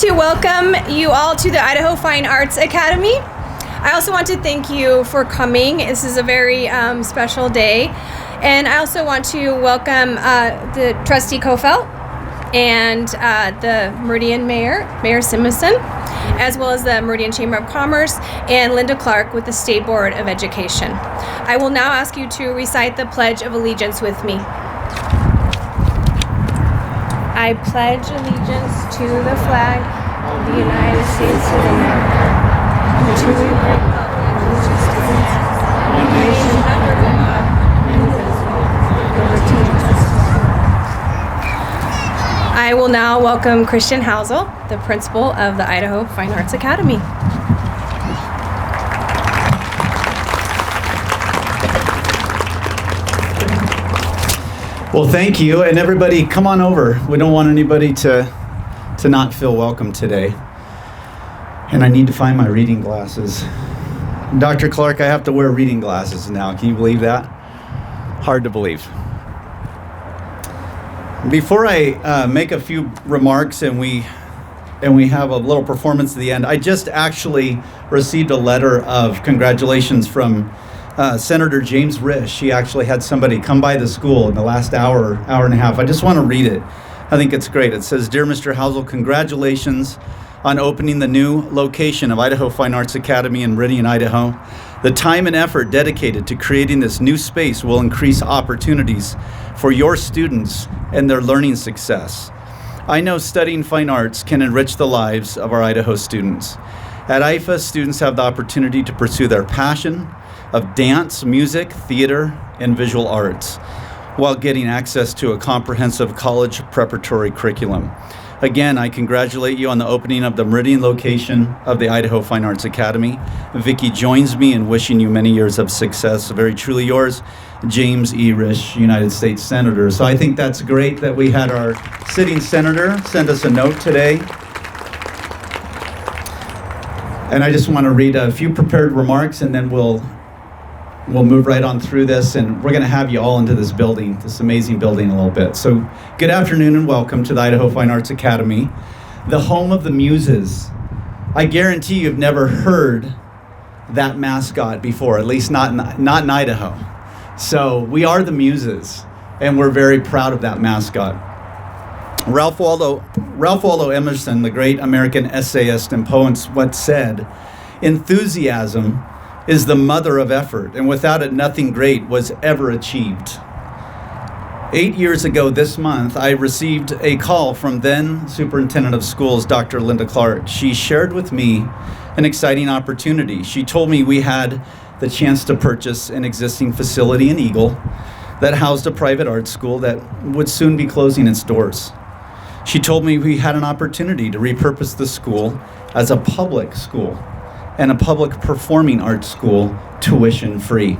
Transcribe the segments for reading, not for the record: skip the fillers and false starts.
to welcome you all to the Idaho Fine Arts Academy. I also want to thank you for coming. This is a very special day. And I also want to welcome the Trustee Kofel and the Meridian Mayor Simonson, as well as the Meridian Chamber of Commerce, and Linda Clark with the State Board of Education. I will now ask you to recite the Pledge of Allegiance with me. I pledge allegiance to the flag of the United States of America, and to the republic which stands one nation under God, indivisible, with liberty and justice. I will now welcome Principal Housel, the principal of the Idaho Fine Arts Academy. Well, thank you, and everybody, come on over. We don't want anybody to not feel welcome today. And I need to find my reading glasses. Dr. Clark, I have to wear reading glasses now. Can you believe that? Hard to believe. Before I make a few remarks and we have a little performance at the end, I just actually received a letter of congratulations from Senator James Risch. She actually had somebody come by the school in the last hour and a half. I just want to read it. I think it's great. It says, "Dear Mr. Housel, congratulations on opening the new location of Idaho Fine Arts Academy in Meridian, Idaho. The time and effort dedicated to creating this new space will increase opportunities for your students and their learning success. I know studying fine arts can enrich the lives of our Idaho students. At IFAA, students have the opportunity to pursue their passion of dance, music, theater, and visual arts, while getting access to a comprehensive college preparatory curriculum. Again, I congratulate you on the opening of the Meridian location of the Idaho Fine Arts Academy. Vicki joins me in wishing you many years of success. Very truly yours, James E. Risch, United States Senator." So I think that's great that we had our sitting senator send us a note today. And I just want to read a few prepared remarks, and then we'll move right on through this, and we're going to have you all into this building, this amazing building, a little bit. So good afternoon and welcome to the Idaho Fine Arts Academy, the home of the Muses. I guarantee you've never heard that mascot before, at least not in Idaho. So we are the Muses, and we're very proud of that mascot. Ralph Waldo Emerson, the great American essayist and poet, once said, "Enthusiasm is the mother of effort, and without it nothing great was ever achieved." 8 years ago this month, I received a call from then Superintendent of Schools, Dr. Linda Clark. She shared with me an exciting opportunity. She told me we had the chance to purchase an existing facility in Eagle that housed a private art school that would soon be closing its doors. She told me we had an opportunity to repurpose the school as a public school and a public performing arts school, tuition free.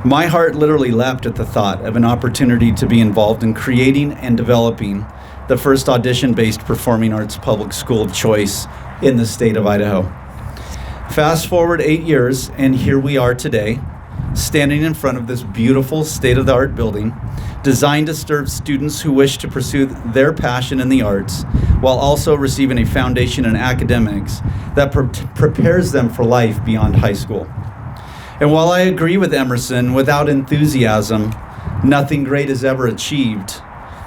My heart literally leapt at the thought of an opportunity to be involved in creating and developing the first audition-based performing arts public school of choice in the state of Idaho. Fast forward 8 years, and here we are today, standing in front of this beautiful state-of-the-art building, designed to serve students who wish to pursue their passion in the arts, while also receiving a foundation in academics that prepares them for life beyond high school. And while I agree with Emerson, without enthusiasm, nothing great is ever achieved,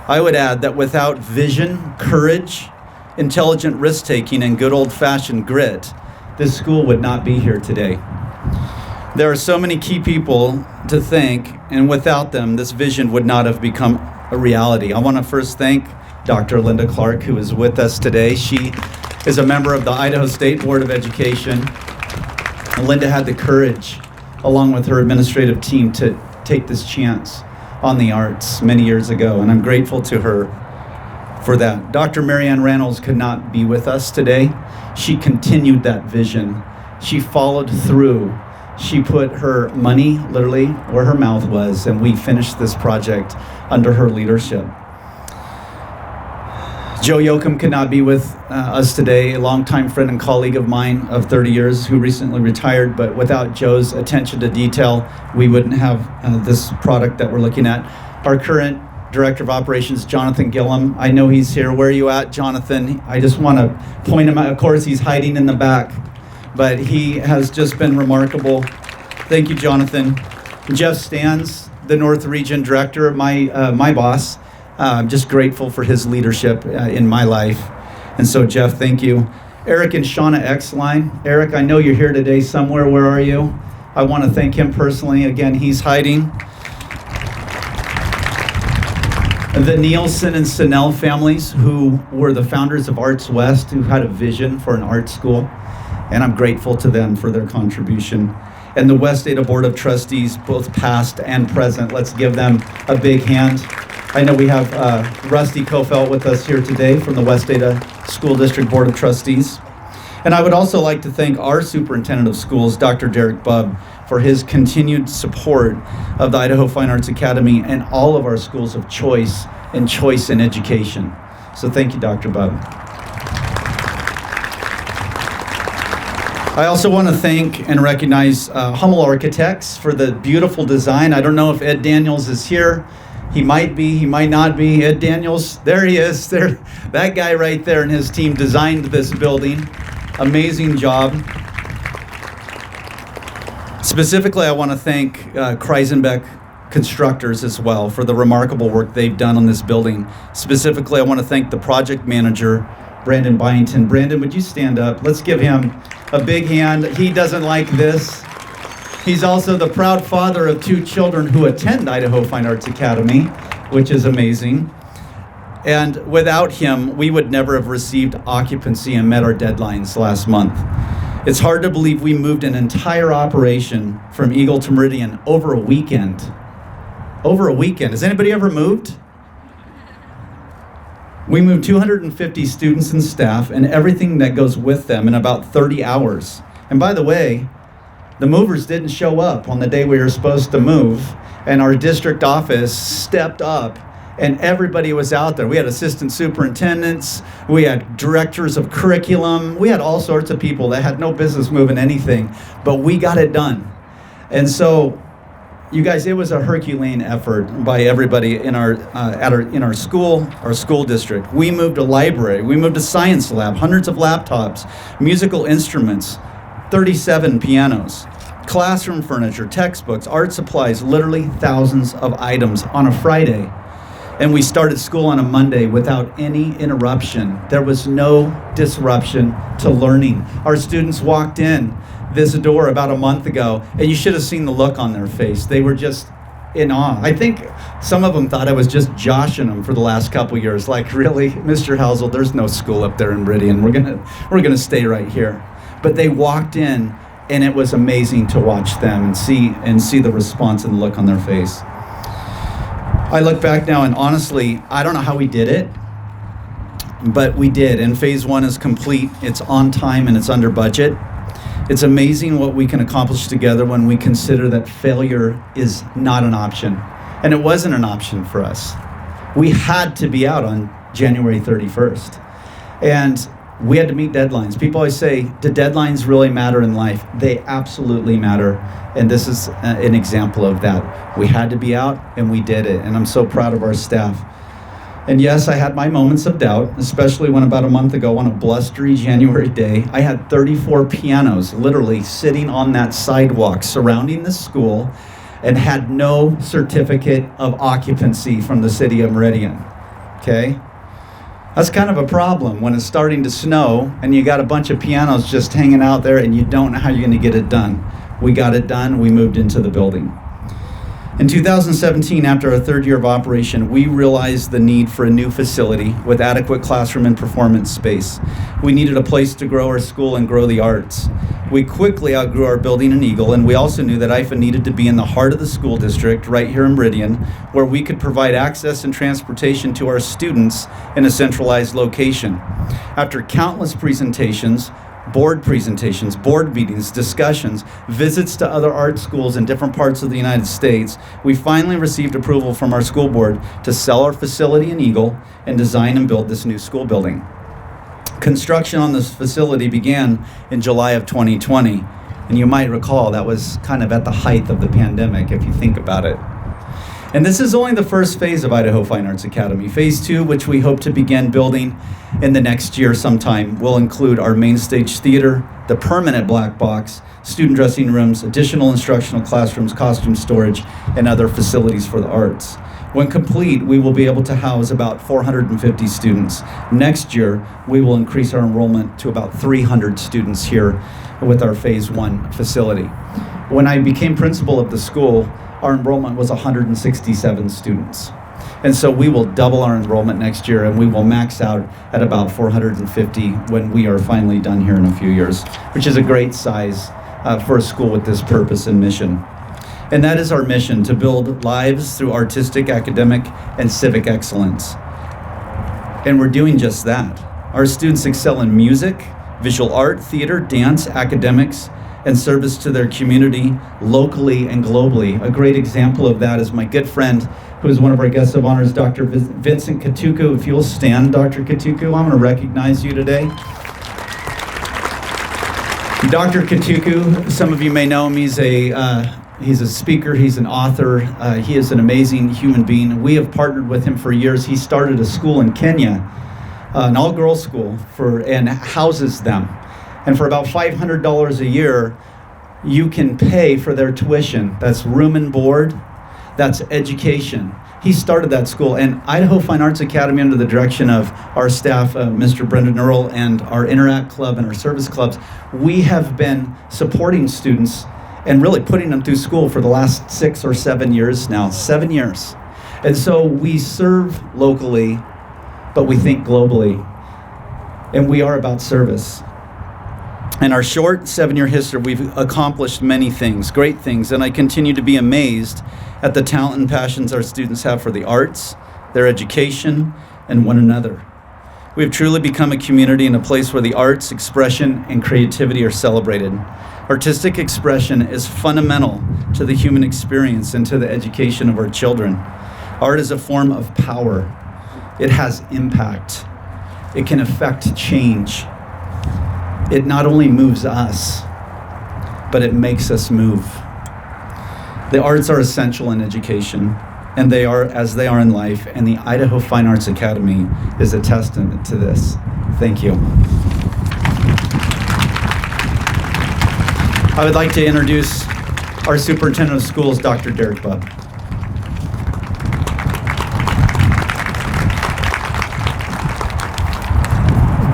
I would add that without vision, courage, intelligent risk-taking, and good old-fashioned grit, this school would not be here today. There are so many key people to thank, and without them, this vision would not have become a reality. I want to first thank Dr. Linda Clark, who is with us today. She is a member of the Idaho State Board of Education. And Linda had the courage, along with her administrative team, to take this chance on the arts many years ago, and I'm grateful to her for that. Dr. Marianne Reynolds could not be with us today. She continued that vision. She followed through. She put her money literally where her mouth was, and we finished this project under her leadership. Joe Yocum could not be with us today, a longtime friend and colleague of mine of 30 years who recently retired, but without Joe's attention to detail, we wouldn't have this product that we're looking at. Our current Director of Operations, Jonathan Gillum. I know he's here. Where are you at, Jonathan? I just want to point him out. Of course, he's hiding in the back, but he has just been remarkable. Thank you, Jonathan. Jeff Stans, the North Region Director, my boss. I'm just grateful for his leadership in my life. And so, Jeff, thank you. Eric and Shauna Exline. Eric, I know you're here today somewhere. Where are you? I want to thank him personally. Again, he's hiding. The Nielsen and Sinnell families, who were the founders of Arts West, who had a vision for an art school, and I'm grateful to them for their contribution. And the West Ada Board of Trustees, both past and present, let's give them a big hand. I know we have Rusty Kofelt with us here today from the West Ada School District Board of Trustees. And I would also like to thank our Superintendent of Schools, Dr. Derek Bubb, for his continued support of the Idaho Fine Arts Academy and all of our schools of choice and choice in education. So thank you, Dr. Bubb. I also want to thank and recognize Hummel Architects for the beautiful design. I don't know if Ed Daniels is here. He might be, he might not be. Ed Daniels, there he is. There, that guy right there and his team designed this building. Amazing job. Specifically, I want to thank Kreisenbeck Constructors as well for the remarkable work they've done on this building. Specifically, I want to thank the project manager, Brandon Byington. Brandon, would you stand up? Let's give him a big hand. He doesn't like this. He's also the proud father of 2 children who attend Idaho Fine Arts Academy, which is amazing. And without him, we would never have received occupancy and met our deadlines last month. It's hard to believe we moved an entire operation from Eagle to Meridian over a weekend. Over a weekend. Has anybody ever moved? We moved 250 students and staff and everything that goes with them in about 30 hours. And by the way, the movers didn't show up on the day we were supposed to move, and our district office stepped up and everybody was out there. We had assistant superintendents, we had directors of curriculum, we had all sorts of people that had no business moving anything, but we got it done. And so, you guys, it was a Herculean effort by everybody in our school district. We moved a library, we moved a science lab, hundreds of laptops, musical instruments, 37 pianos, classroom furniture, textbooks, art supplies, literally thousands of items on a Friday. And we started school on a Monday without any interruption. There was no disruption to learning. Our students walked in this door about a month ago, and you should have seen the look on their face. They were just in awe. I think some of them thought I was just joshing them for the last couple years. Like, really, Mr. Housel, there's no school up there in Meridian. We're gonna stay right here. But they walked in, and it was amazing to watch them and see the response and the look on their face. I look back now, and honestly, I don't know how we did it, but we did. And phase 1 is complete. It's on time and it's under budget. It's amazing what we can accomplish together when we consider that failure is not an option. And it wasn't an option for us. We had to be out on January 31st. And we had to meet deadlines. People always say, do deadlines really matter in life? They absolutely matter. And this is an example of that. We had to be out, and we did it. And I'm so proud of our staff. And yes, I had my moments of doubt, especially when about a month ago on a blustery January day, I had 34 pianos literally sitting on that sidewalk surrounding the school and had no certificate of occupancy from the city of Meridian. Okay? That's kind of a problem when it's starting to snow and you got a bunch of pianos just hanging out there and you don't know how you're going to get it done. We got it done. We moved into the building. In 2017, after our 3rd year of operation, we realized the need for a new facility with adequate classroom and performance space. We needed a place to grow our school and grow the arts. We quickly outgrew our building in Eagle, and we also knew that IFA needed to be in the heart of the school district, right here in Meridian, where we could provide access and transportation to our students in a centralized location. After countless presentations, board meetings, discussions, visits to other art schools in different parts of the United States, we finally received approval from our school board to sell our facility in Eagle and design and build this new school building. Construction on this facility began in July of 2020, and you might recall that was kind of at the height of the pandemic, if you think about it. And this is only the first phase of Idaho Fine Arts Academy. Phase 2, which we hope to begin building in the next year sometime, will include our main stage theater, the permanent black box, student dressing rooms, additional instructional classrooms, costume storage, and other facilities for the arts. When complete, we will be able to house about 450 students. Next year, we will increase our enrollment to about 300 students here with our Phase 1 facility. When I became principal of the school, our enrollment was 167 students. And so we will double our enrollment next year, and we will max out at about 450 when we are finally done here in a few years, which is a great size for a school with this purpose and mission. And that is our mission, to build lives through artistic, academic, and civic excellence. And we're doing just that. Our students excel in music, visual art, theater, dance, academics, and service to their community locally and globally. A great example of that is my good friend, who is one of our guests of honors, Dr. Vincent Katuku. If you'll stand, Dr. Katuku, I'm gonna recognize you today. Dr. Katuku, some of you may know him, he's a speaker, he's an author, he is an amazing human being. We have partnered with him for years. He started a school in Kenya, an all-girls school, and houses them. And for about $500 a year, you can pay for their tuition. That's room and board, that's education. He started that school, and Idaho Fine Arts Academy, under the direction of our staff, Mr. Brendan Earl, and our Interact Club and our service clubs, we have been supporting students and really putting them through school for the last 6 or 7 years now, 7 years. And so we serve locally, but we think globally, and we are about service. In our short 7-year history, we've accomplished many things, great things, and I continue to be amazed at the talent and passions our students have for the arts, their education, and one another. We have truly become a community and a place where the arts, expression, and creativity are celebrated. Artistic expression is fundamental to the human experience and to the education of our children. Art is a form of power. It has impact. It can affect change. It not only moves us, but it makes us move. The arts are essential in education, and they are as they are in life, and the Idaho Fine Arts Academy is a testament to this. Thank you. I would like to introduce our Superintendent of Schools, Dr. Derek Bubb.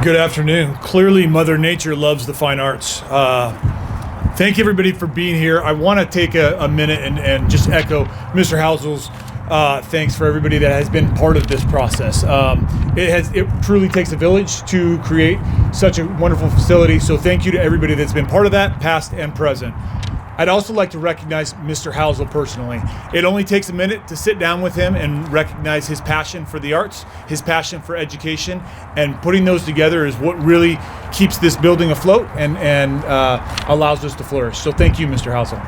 Good afternoon. Clearly, Mother Nature loves the fine arts. Thank you, everybody, for being here. I want to take a minute and just echo Mr. Housel's thanks for everybody that has been part of this process. It truly takes a village to create such a wonderful facility, so thank you to everybody that's been part of that, past and present. I'd also like to recognize Mr. Housel personally. It only takes a minute to sit down with him and recognize his passion for the arts, his passion for education, and putting those together is what really keeps this building afloat and allows us to flourish. So thank you, Mr. Housel.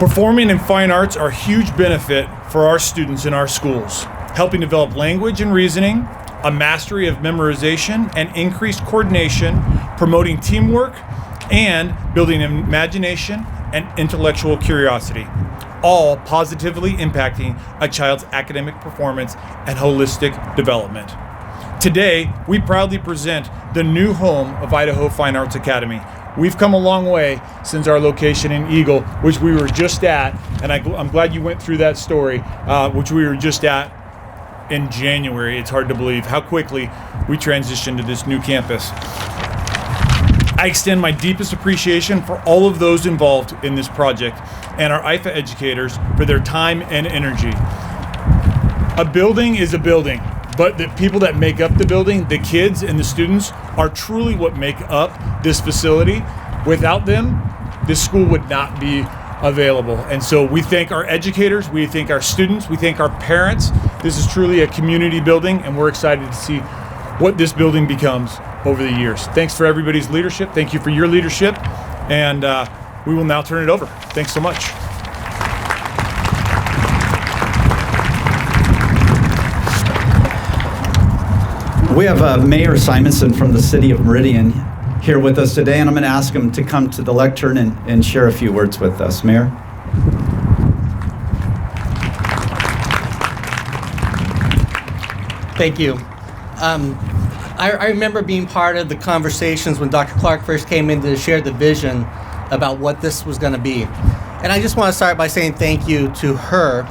Performing and fine arts are a huge benefit for our students in our schools, helping develop language and reasoning, a mastery of memorization, and increased coordination, promoting teamwork, and building imagination and intellectual curiosity, all positively impacting a child's academic performance and holistic development. Today, we proudly present the new home of Idaho Fine Arts Academy. We've come a long way since our location in Eagle, which we were just at, and I'm glad you went through that story, which we were just at in January. It's hard to believe how quickly we transitioned to this new campus. I extend my deepest appreciation for all of those involved in this project and our IFAA educators for their time and energy. A building is a building, but the people that make up the building, the kids and the students, are truly what make up this facility. Without them, this school would not be available. And so we thank our educators, we thank our students, we thank our parents. This is truly a community building, and we're excited to see what this building becomes over the years. Thanks for everybody's leadership. Thank you for your leadership. And we will now turn it over. Thanks so much. We have Mayor Simonson from the city of Meridian here with us today, and I'm going to ask him to come to the lectern and share a few words with us. Mayor? Thank you. I remember being part of the conversations when Dr. Clark first came in to share the vision about what this was going to be. And I just want to start by saying thank you to her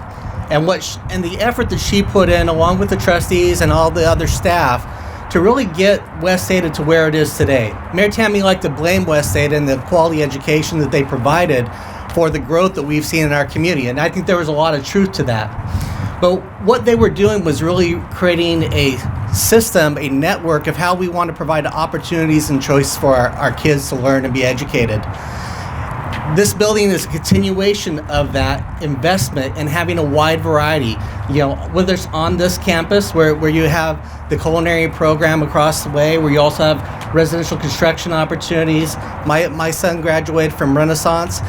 and the effort that she put in, along with the trustees and all the other staff, to really get West Ada to where it is today. Mayor Tammy liked to blame West Ada and the quality education that they provided for the growth that we've seen in our community, and I think there was a lot of truth to that. But what they were doing was really creating a system, a network of how we want to provide opportunities and choice for our kids to learn and be educated. This building is a continuation of that investment and having a wide variety. Whether it's on this campus where you have the culinary program across the way, where you also have residential construction opportunities. My son graduated from Renaissance,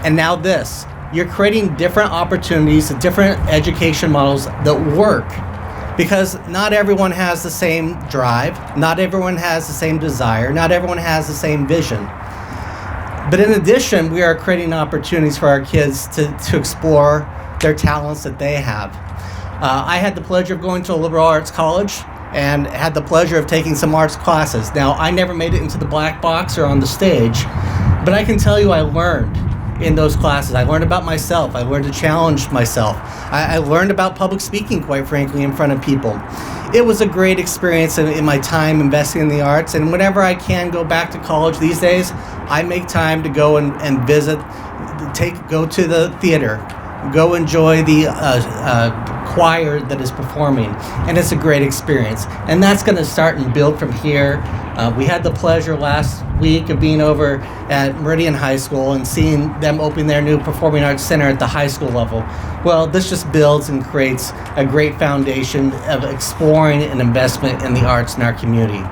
and now this. You're creating different opportunities, different education models that work, because not everyone has the same drive, not everyone has the same desire, not everyone has the same vision. But in addition, we are creating opportunities for our kids to explore their talents that they have. I had the pleasure of going to a liberal arts college and had the pleasure of taking some arts classes. Now, I never made it into the black box or on the stage, but I can tell you I learned in those classes. I learned about myself. I learned to challenge myself. I learned about public speaking, quite frankly, in front of people. It was a great experience in my time investing in the arts, and whenever I can go back to college these days, I make time to go and visit, go to the theater, go enjoy the choir that is performing, and it's a great experience. And that's going to start and build from here. We had the pleasure last week of being over at Meridian High School and seeing them open their new Performing Arts Center at the high school level. Well, this just builds and creates a great foundation of exploring and investment in the arts in our community.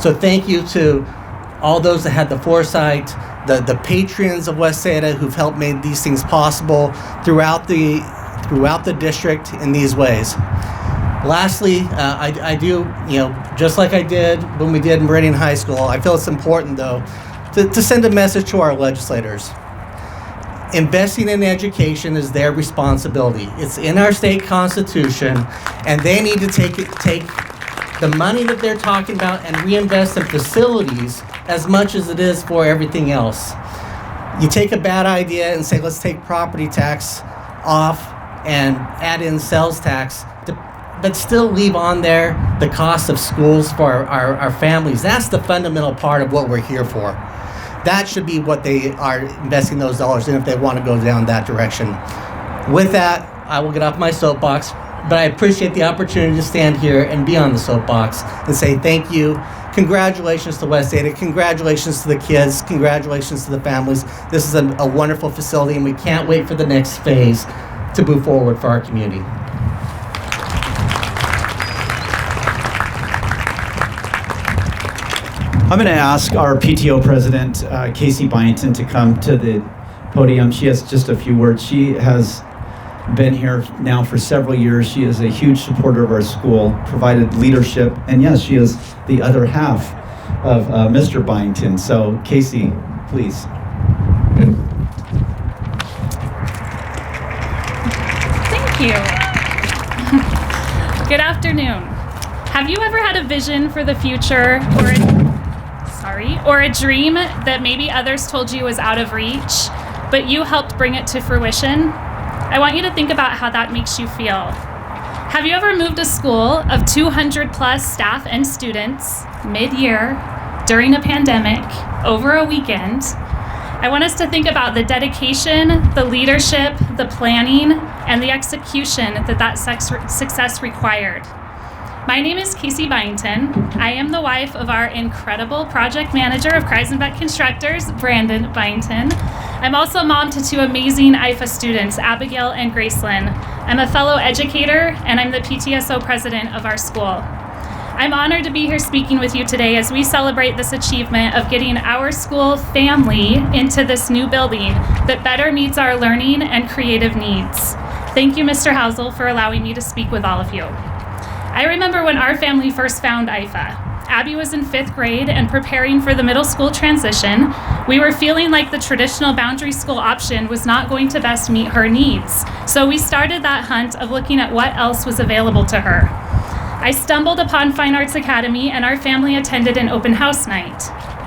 So thank you to all those that had the foresight, the patrons of West Ada who've helped make these things possible throughout the district in these ways. Lastly, I do, just like I did when we did Meridian High School, I feel it's important, though, to send a message to our legislators. Investing in education is their responsibility. It's in our state constitution, and they need to take the money that they're talking about and reinvest in facilities as much as it is for everything else. You take a bad idea and say, let's take property tax off and add in sales tax, but still leave on there the cost of schools for our families. That's the fundamental part of what we're here for. That should be what they are investing those dollars in if they want to go down that direction. With that, I will get off my soapbox, but I appreciate the opportunity to stand here and be on the soapbox and say thank you. Congratulations to West Ada. Congratulations to the kids. Congratulations to the families. This is a wonderful facility, and we can't wait for the next phase to move forward for our community. I'm going to ask our PTO president, Casey Byington, to come to the podium. She has just a few words. She has been here now for several years. She is a huge supporter of our school, provided leadership, and yes, she is the other half of Mr. Byington. So, Casey, please. Thank you. Good afternoon. Have you ever had a vision for the future or a dream that maybe others told you was out of reach, but you helped bring it to fruition? I want you to think about how that makes you feel. Have you ever moved a school of 200 plus staff and students mid-year during a pandemic over a weekend? I want us to think about the dedication, the leadership, the planning, and the execution that success required. My name is Casey Byington. I am the wife of our incredible project manager of Kreisenbeck Constructors, Brandon Byington. I'm also mom to two amazing IFA students, Abigail and Gracelyn. I'm a fellow educator, and I'm the PTSO president of our school. I'm honored to be here speaking with you today as we celebrate this achievement of getting our school family into this new building that better meets our learning and creative needs. Thank you, Mr. Housel, for allowing me to speak with all of you. I remember when our family first found IFA. Abby was in 5th grade and preparing for the middle school transition, we were feeling like the traditional boundary school option was not going to best meet her needs. So we started that hunt of looking at what else was available to her. I stumbled upon Fine Arts Academy and our family attended an open house night.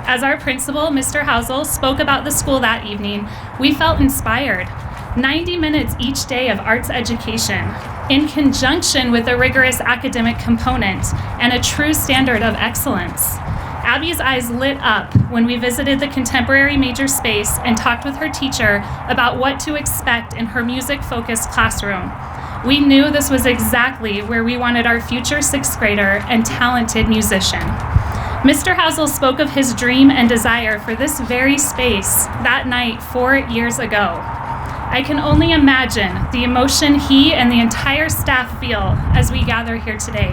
As our principal, Mr. Housel, spoke about the school that evening, we felt inspired. 90 minutes each day of arts education, in conjunction with a rigorous academic component and a true standard of excellence. Abby's eyes lit up when we visited the contemporary major space and talked with her teacher about what to expect in her music-focused classroom. We knew this was exactly where we wanted our future 6th grader and talented musician. Mr. Housel spoke of his dream and desire for this very space that night 4 years ago. I can only imagine the emotion he and the entire staff feel as we gather here today.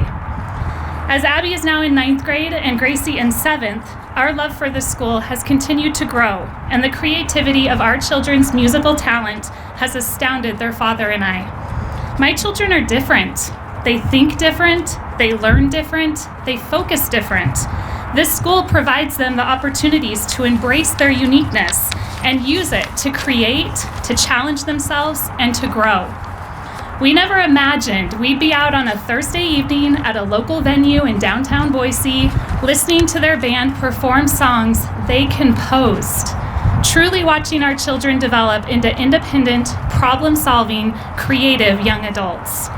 As Abby is now in 9th grade and Gracie in 7th, our love for this school has continued to grow, and the creativity of our children's musical talent has astounded their father and I. My children are different. They think different, they learn different, they focus different. This school provides them the opportunities to embrace their uniqueness and use it to create, to challenge themselves, and to grow. We never imagined we'd be out on a Thursday evening at a local venue in downtown Boise, listening to their band perform songs they composed, truly watching our children develop into independent, problem-solving, creative young adults.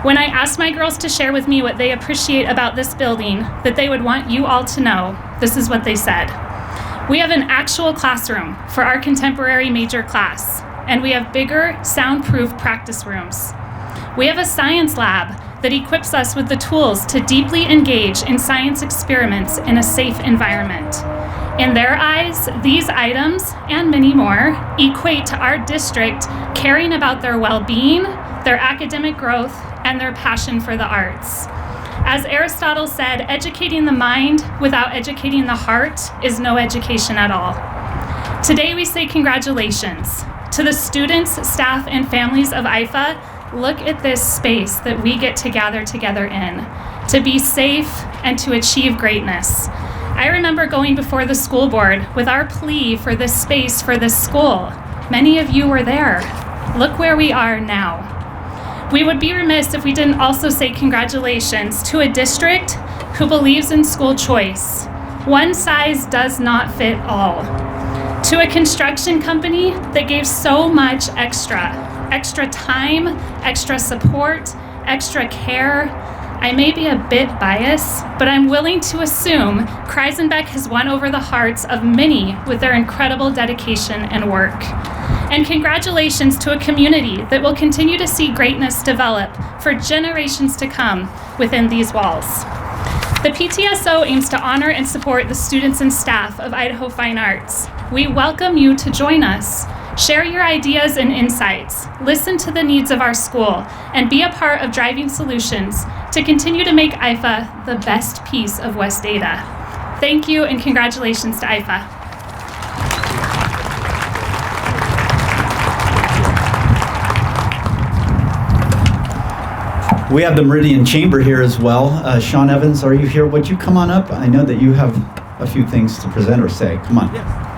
When I asked my girls to share with me what they appreciate about this building that they would want you all to know, this is what they said. We have an actual classroom for our contemporary major class, and we have bigger, soundproof practice rooms. We have a science lab that equips us with the tools to deeply engage in science experiments in a safe environment. In their eyes, these items, and many more, equate to our district caring about their well-being, their academic growth, and their passion for the arts. As Aristotle said, educating the mind without educating the heart is no education at all. Today we say congratulations to the students, staff, and families of IFA. Look at this space that we get to gather together in, to be safe and to achieve greatness. I remember going before the school board with our plea for this space for this school. Many of you were there. Look where we are now. We would be remiss if we didn't also say congratulations to a district who believes in school choice. One size does not fit all. To a construction company that gave so much extra time, extra support, extra care. I may be a bit biased, but I'm willing to assume Kreisenbeck has won over the hearts of many with their incredible dedication and work. And congratulations to a community that will continue to see greatness develop for generations to come within these walls. The PTSO aims to honor and support the students and staff of Idaho Fine Arts. We welcome you to join us. Share your ideas and insights, listen to the needs of our school, and be a part of driving solutions to continue to make IFA the best piece of West Ada. Thank you and congratulations to IFA. We have the Meridian Chamber here as well. Sean Evans, are you here? Would you come on up? I know that you have a few things to present or say. Come on. Yeah,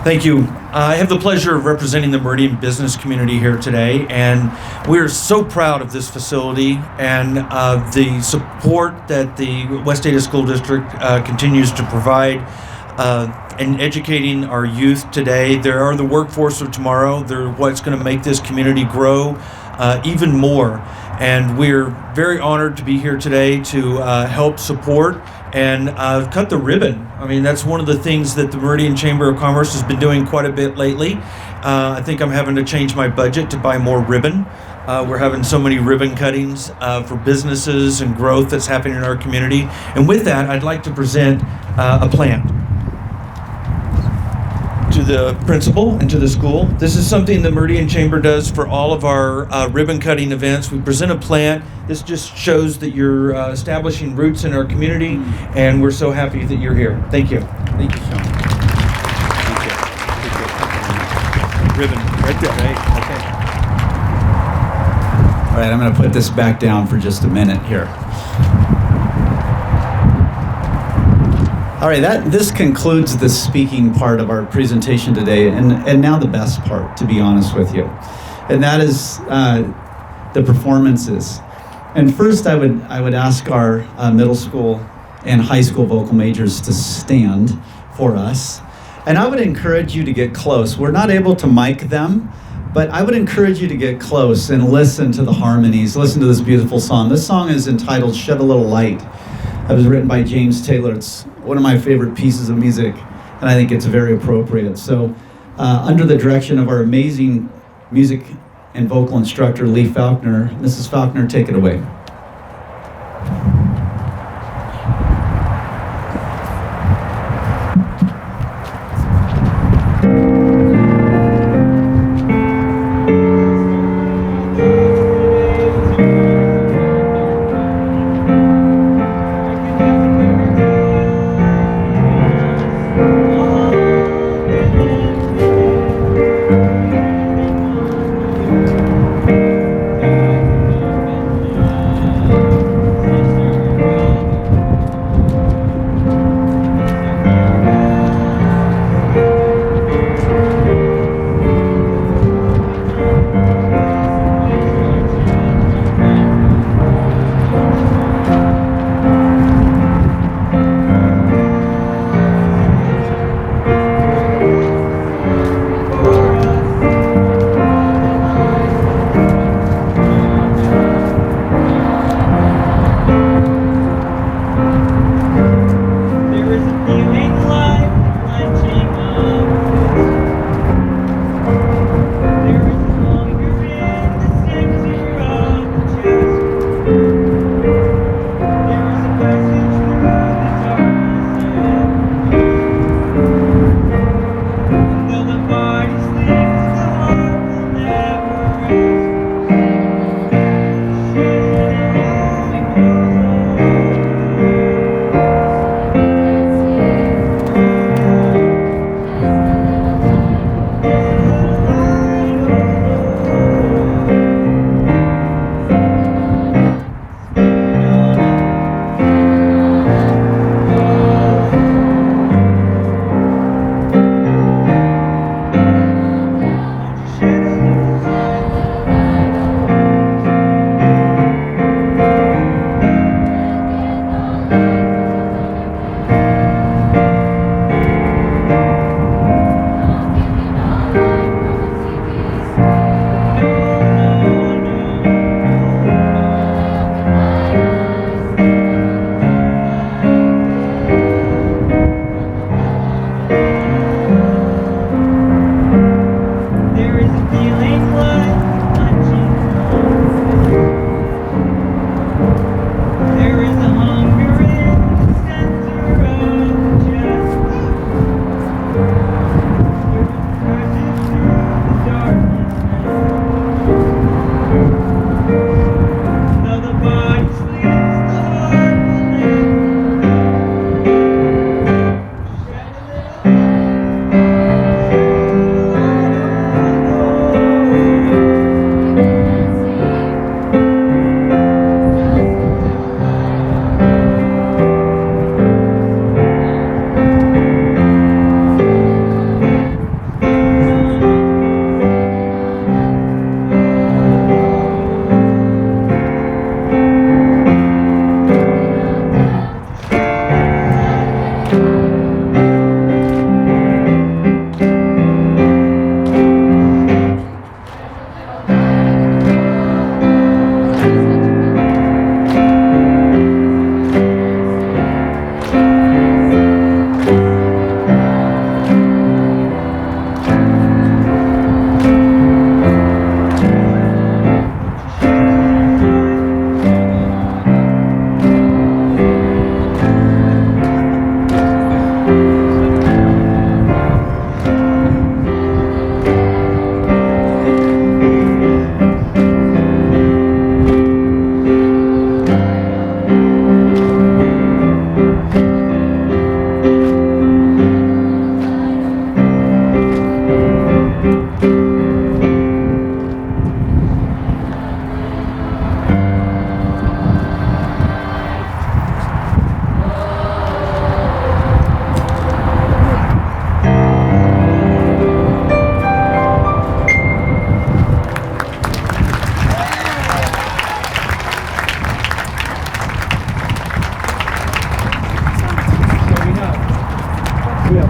thank you. I have the pleasure of representing the Meridian business community here today, and we're so proud of this facility and the support that the West Ada School District continues to provide in educating our youth today. They are the workforce of tomorrow. They're what's going to make this community grow even more. And we're very honored to be here today to help support and cut the ribbon. I mean, that's one of the things that the Meridian Chamber of Commerce has been doing quite a bit lately. I think I'm having to change my budget to buy more ribbon. We're having so many ribbon cuttings for businesses and growth that's happening in our community. And with that, I'd like to present a plan to the principal and to the school. This is something the Meridian Chamber does for all of our ribbon cutting events. We present a plan. This just shows that you're establishing roots in our community, and we're so happy that you're here. Thank you. Thank you, Sean. Ribbon right there. Great. Okay. All right, I'm going to put this back down for just a minute here. All right, this concludes the speaking part of our presentation today, and now the best part, to be honest with you, and that is the performances. And first, I would ask our middle school and high school vocal majors to stand for us, and I would encourage you to get close. We're not able to mic them, but I would encourage you to get close and listen to the harmonies, listen to this beautiful song. This song is entitled "Shed a Little Light." It was written by James Taylor. It's one of my favorite pieces of music, and I think it's very appropriate. So, under the direction of our amazing music and vocal instructor, Lee Faulkner, Mrs. Faulkner, take it away.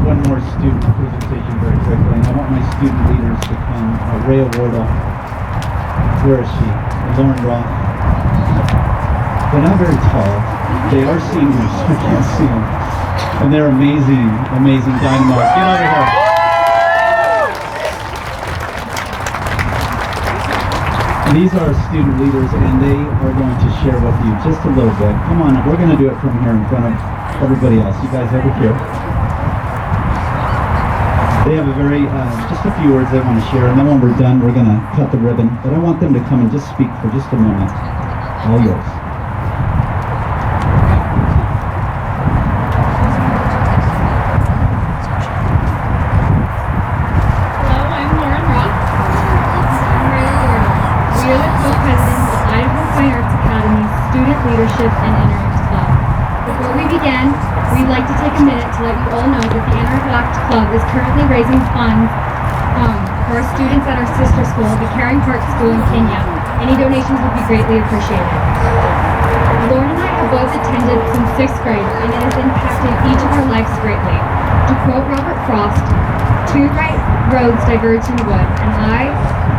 one more student presentation very quickly, and I want my student leaders to come. Rhea Wardle, where is she? Lauren Roth. They're not very tall. They are seniors, I can't see them. And they're amazing, amazing dynamo. Get over here. These are student leaders, and they are going to share with you just a little bit. Come on, we're going to do it from here in front of everybody else. You guys over here. They have a very, just a few words they want to share, and then when we're done, we're going to cut the ribbon. But I want them to come and just speak for just a moment. All yours. Hello, I'm Lauren Roth. I'm Rhea Wardle. We are the co-presidents of Idaho Fine Arts Academy Student Leadership and Interact Club. Before we begin, we'd like to take a minute to let you all know that the Interact Club is currently raising funds for our students at our sister school, the Caring Heart School in Kenya. Any donations would be greatly appreciated. Lauren and I have both attended since 6th grade, and it has impacted each of our lives greatly. To quote Robert Frost, "Two right roads diverge in the wood, and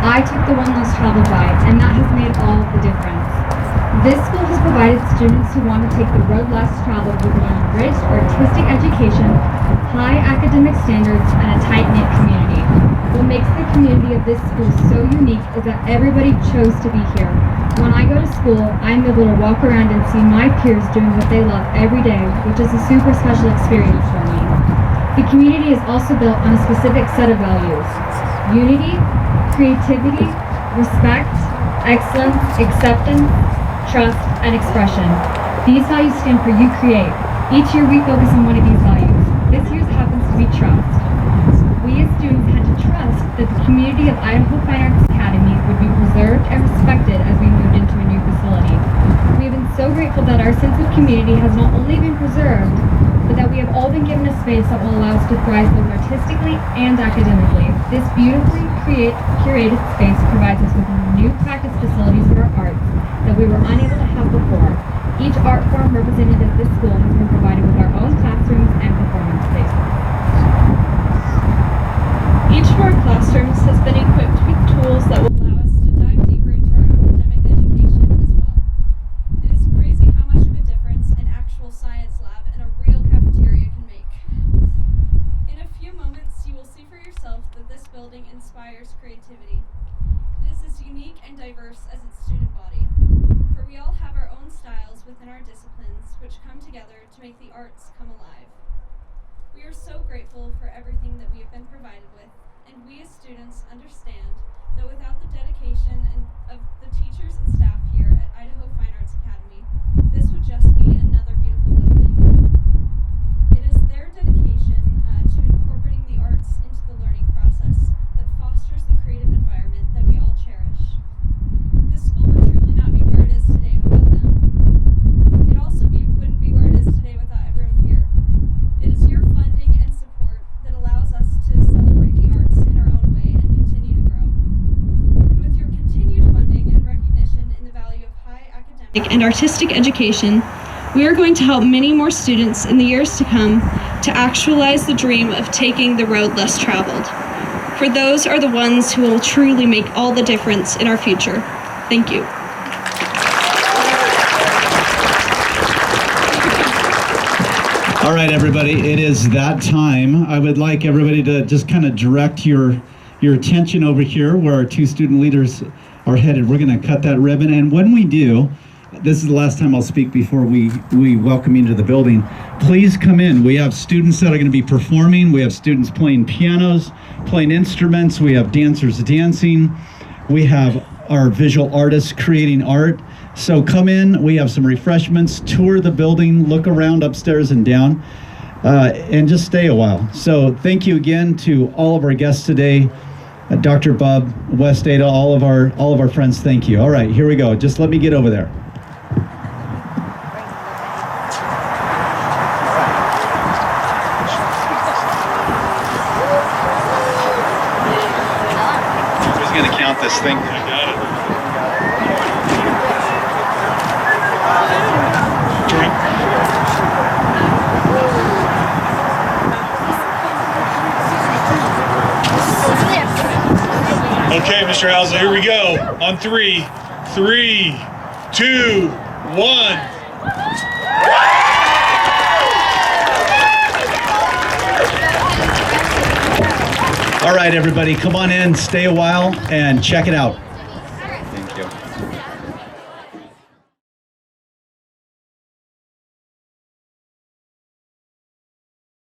I took the one less traveled by, and that has made all the difference." This school has provided students who want to take the road less traveled with an enriched artistic education, high academic standards, and a tight-knit community. What makes the community of this school so unique is that everybody chose to be here. When I go to school, I'm able to walk around and see my peers doing what they love every day, which is a super special experience for me. The community is also built on a specific set of values: unity, creativity, respect, excellence, acceptance, trust, and expression. These values stand for You Create. Each year we focus on one of these values. This year's happens to be trust. We as students had to trust that the community of Idaho Fine Arts Academy would be preserved and respected as we moved into a new facility. We have been so grateful that our sense of community has not only been preserved, but that we have all been given a space that will allow us to thrive both artistically and academically. This beautifully curated space provides us with new practice facilities for our arts that we were unable to have before. Each art form represented at this school has been provided with our own classrooms and performance spaces. Each of our classrooms has been equipped with tools that will allow us to dive deeper into our academic education as well. It is crazy how much of a difference an actual science lab and a real cafeteria can make. In a few moments, you will see for yourself that this building inspires creativity. It is as unique and diverse as its student body, for we all have our own styles within our disciplines which come together to make the arts come alive. We are so grateful for everything that we have been provided with, and we as students understand that without the dedication of the teachers and staff here at Idaho Fine Arts Academy, this would just be another beautiful building. It is their dedication to incorporating the arts into the learning process that fosters the creative environment that we all cherish. This school would truly not be where it is today without them. It also wouldn't be where it is today without everyone here. It is your funding and support that allows us to celebrate the arts in our own way and continue to grow. And with your continued funding and recognition in the value of high academic and artistic education, we are going to help many more students in the years to come to actualize the dream of taking the road less traveled. For those are the ones who will truly make all the difference in our future. Thank you. All right, everybody, it is that time. I would like everybody to just kind of direct your attention over here where our two student leaders are headed. We're going to cut that ribbon, and when we do, this is the last time I'll speak before we welcome you to the building. Please come in. We have students that are going to be performing. We have students playing pianos, playing instruments. We have dancers dancing. We have our visual artists creating art. So come in. We have some refreshments. Tour the building. Look around upstairs and down. And just stay a while. So thank you again to all of our guests today. Dr. Bob, West Ada, all of our friends, thank you. All right, here we go. Just let me get over there. Who's going to count this thing? I got it. Mr. Housel. Here we go. On 3, 3, 2, 1. All right, everybody, come on in, stay a while, and check it out.